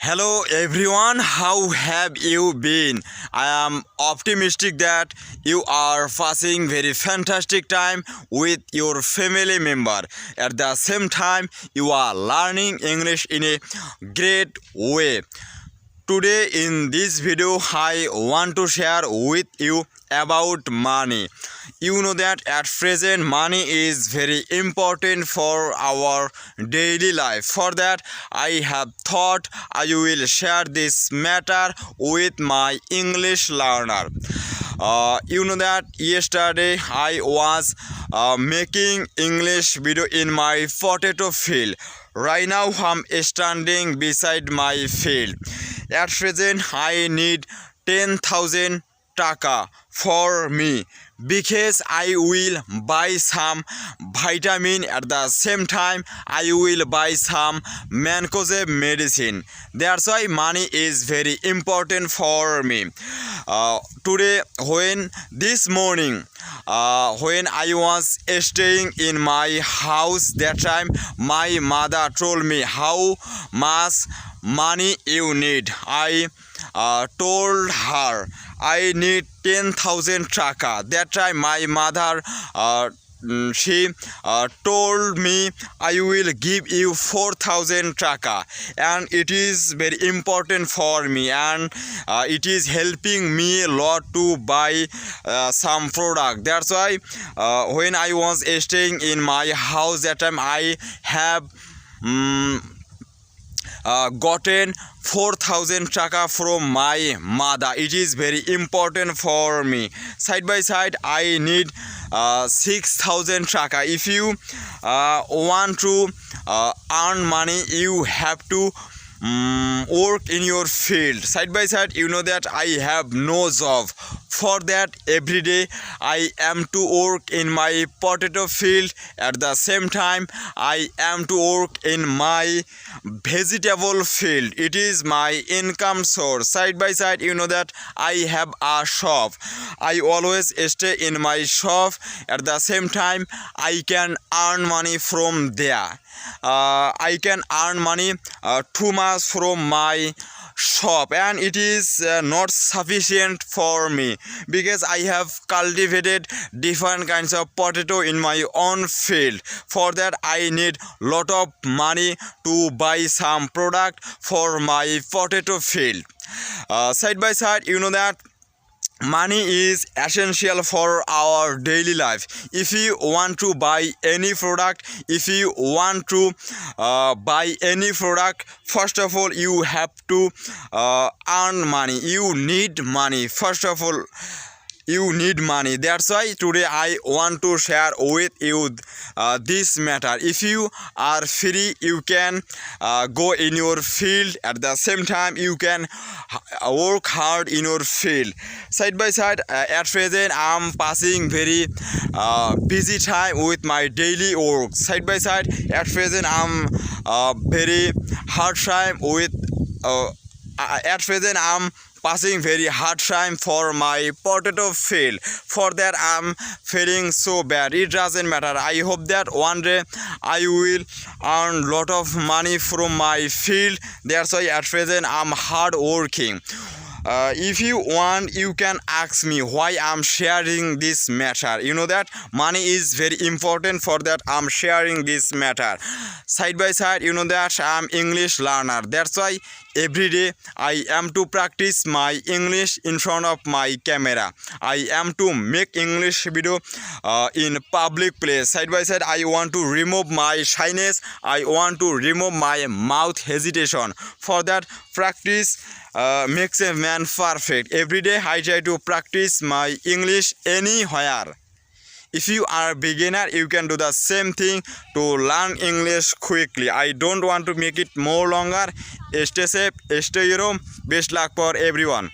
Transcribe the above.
Hello everyone, how have you been? I am optimistic that you are passing very fantastic time with your family member. At the same time, you are learning English in a great way. Today in this video I want to share with you about money. You know that at present money is very important for our daily life. For that I have thought I will share this matter with my English learner. You know that yesterday I was making English video in my potato field. Right now I'm standing beside my field. At present I need 10,000 taka for me because I will buy some vitamin. At the same time I will buy some Mancozeb medicine. That's why money is very important for me. Today when this morning when I was staying in my house, that time my mother told me how much money you need. I told her I need 10,000 taka. That time my mother she told me I will give you 4,000 taka, and it is very important for me, and it is helping me a lot to buy some product. That's why when I was staying in my house, that time I have gotten 4,000 taka from my mother. It is very important for me. Side by side I need 6,000 taka. If you want to earn money, you have to work in your field. Side by side, you know that I have no job. For that every day I am to work in my potato field. At the same time I am to work in my vegetable field. It is my income source. Side by side, you know that I have a shop. I always stay in my shop. At the same time I can earn money from there. I can earn money too much from my shop, and it is not sufficient for me because I have cultivated different kinds of potato in my own field. For that I need lot of money to buy some product for my potato field. Side by side, you know that money is essential for our daily life. If you want to buy any product, if you want to buy any product, first of all you have to earn money. You need money. First of all you need money. That's why today I want to share with you this matter. If you are free, you can go in your field. At the same time you can work hard in your field. Side by side, at present I am passing very busy time with my daily work. Side by side, at present I am very hard time with at present I am passing very hard time for my potato field. For that I am feeling so bad. It doesn't matter. I hope that one day I will earn lot of money from my field. That's why at present I am hard working. If you want, you can ask me why I'm sharing this matter. You know that money is very important. For that I'm sharing this matter. Side by side, you know that I'm English learner. That's why every day I am to practice my English in front of my camera. I am to make English video in public place. Side by side I want to remove my shyness. I want to remove my mouth hesitation. For that practice makes a man perfect. Every day I try to practice my English anywhere. If you are a beginner, you can do the same thing to learn English quickly. I don't want to make it more longer. Stay safe, stay home. Best luck for everyone.